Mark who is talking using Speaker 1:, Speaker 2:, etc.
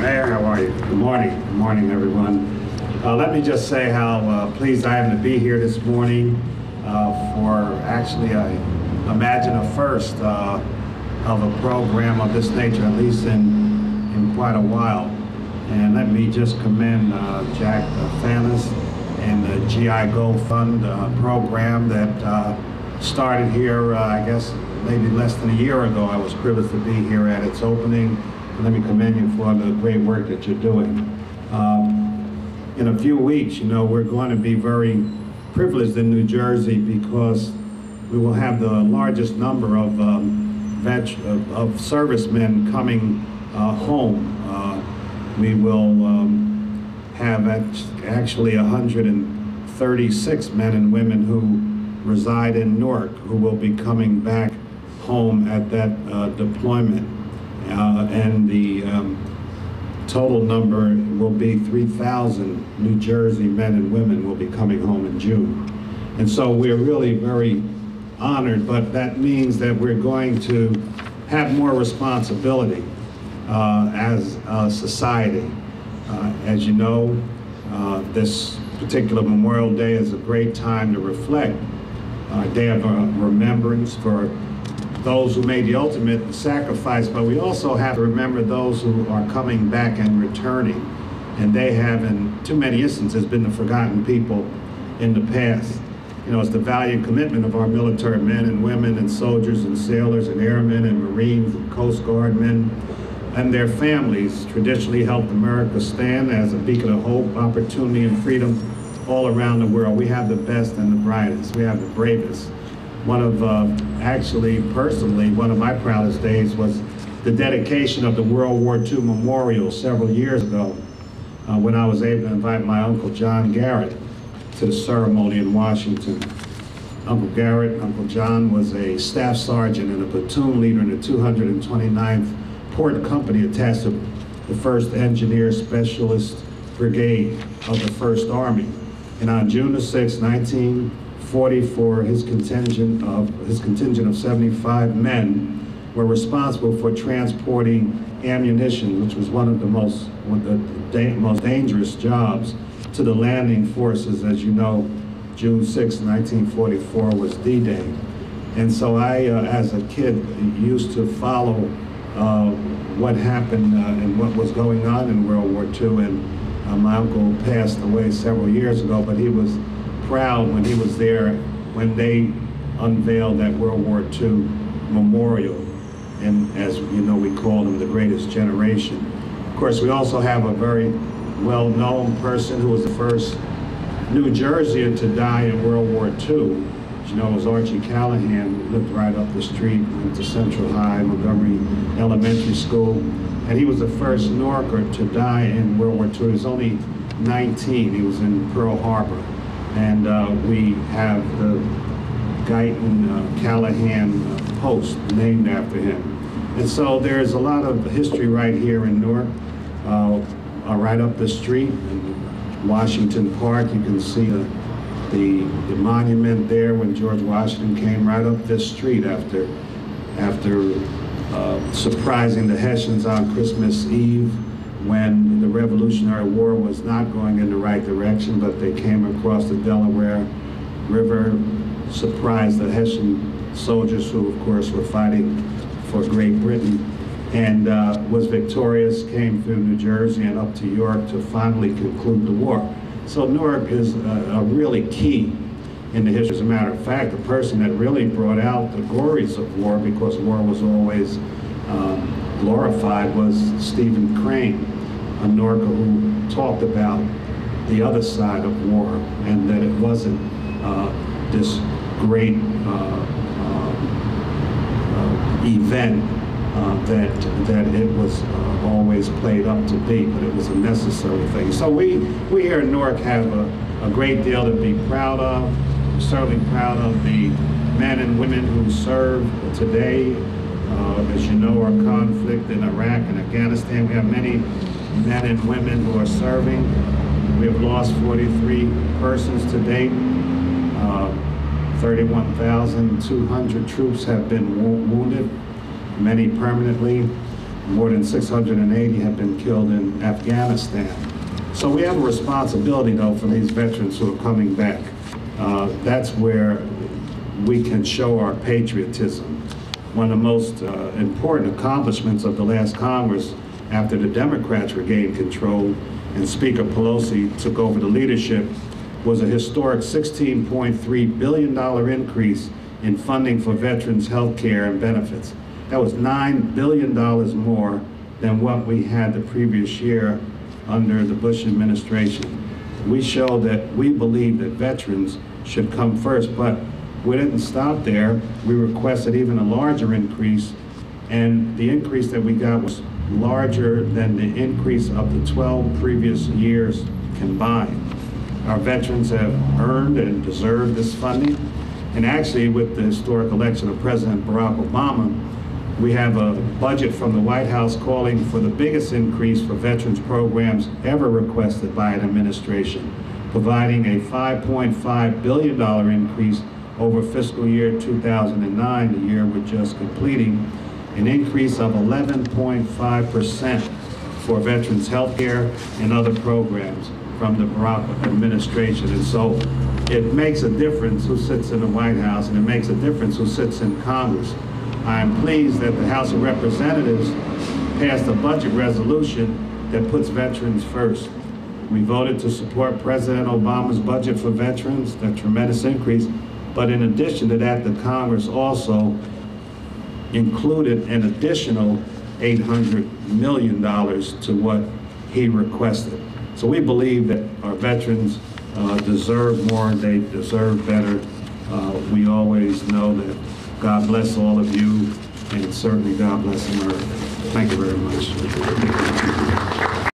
Speaker 1: Mayor, how are you? Good morning. Good morning, everyone. Let me just say how pleased I am to be here this morning for actually, I imagine, a first of a program of this nature, at least in quite a while. And let me just commend Jack Thanis and the GI Gold Fund program that started here, I guess, maybe less than a year ago. I was privileged to be here at its opening. And let me commend you for the great work that you're doing. In a few weeks, you know, we're going to be very privileged in New Jersey because we will have the largest number of servicemen coming home. We will have actually 136 men and women who reside in Newark who will be coming back home at that deployment. And the total number will be 3,000 New Jersey men and women will be coming home in June. And so we're really very honored, but that means that we're going to have more responsibility as a society. As you know, this particular Memorial Day is a great time to reflect, a day of remembrance for those who made the ultimate sacrifice, but we also have to remember those who are coming back and returning. And they have, in too many instances, been the forgotten people in the past. You know, it's the value and commitment of our military men and women and soldiers and sailors and airmen and Marines and Coast Guard men and their families traditionally helped America stand as a beacon of hope, opportunity, and freedom all around the world. We have the best and the brightest. We have the bravest. One of, actually, personally, one of my proudest days was the dedication of the World War II Memorial several years ago when I was able to invite my Uncle John Garrett to the ceremony in Washington. Uncle John was a staff sergeant and a platoon leader in the 229th Port Company attached to the 1st Engineer Specialist Brigade of the 1st Army. And on June the 6th, 1944, his contingent of 75 men were responsible for transporting ammunition, which was one of the most dangerous jobs, to the landing forces. As you know, June 6, 1944 was D-Day. And so I, as a kid, used to follow what happened and what was going on in World War II. And my uncle passed away several years ago, but he was proud when he was there when they unveiled that World War II memorial. And as you know, we called him the greatest generation. Of course, we also have a very well-known person who was the first New Jerseyan to die in World War II. As you know, it was Archie Callahan, who lived right up the street, went to Central High, Montgomery Elementary School. And he was the first Newarker to die in World War II. He was only 19. He was in Pearl Harbor. And we have the Guyton Callahan Post named after him. And so there's a lot of history right here in Newark, right up the street in Washington Park. You can see the monument there when George Washington came right up this street after surprising the Hessians on Christmas Eve when the Revolutionary War was not going in the right direction, but they came across the Delaware River, surprised the Hessian soldiers who, of course, were fighting for Great Britain, and was victorious, came through New Jersey and up to York to finally conclude the war. So Newark is really key in the history. As a matter of fact, the person that really brought out the glories of war, because war was always glorified, was Stephen Crane, a Newarker who talked about the other side of war and that it wasn't this great event that it was always played up to be, but it was a necessary thing. So we here in Newark have a great deal to be proud of. We're certainly proud of the men and women who serve today. As you know, our conflict in Iraq and Afghanistan, we have many men and women who are serving. We have lost 43 persons to date. 31,200 troops have been wounded, many permanently. More than 680 have been killed in Afghanistan. So we have a responsibility, though, for these veterans who are coming back. That's where we can show our patriotism. One of the most important accomplishments of the last Congress, after the Democrats regained control and Speaker Pelosi took over the leadership, was a historic $16.3 billion increase in funding for veterans' health care and benefits. That was $9 billion more than what we had the previous year under the Bush administration. We showed that we believe that veterans should come first, but we didn't stop there. We requested even a larger increase, and the increase that we got was larger than the increase of the 12 previous years combined. Our veterans have earned and deserved this funding, and actually with the historic election of President Barack Obama, we have a budget from the White House calling for the biggest increase for veterans programs ever requested by an administration, providing a $5.5 billion increase over fiscal year 2009, the year we're just completing, an increase of 11.5% for veterans health care and other programs from the Barack administration. And so it makes a difference who sits in the White House, and it makes a difference who sits in Congress. I am pleased that the House of Representatives passed a budget resolution that puts veterans first. We voted to support President Obama's budget for veterans, that tremendous increase, but in addition to that, the Congress also included an additional $800 million to what he requested. So we believe that our veterans deserve more, they deserve better. We always know that God bless all of you, and certainly God bless America. Thank you very much.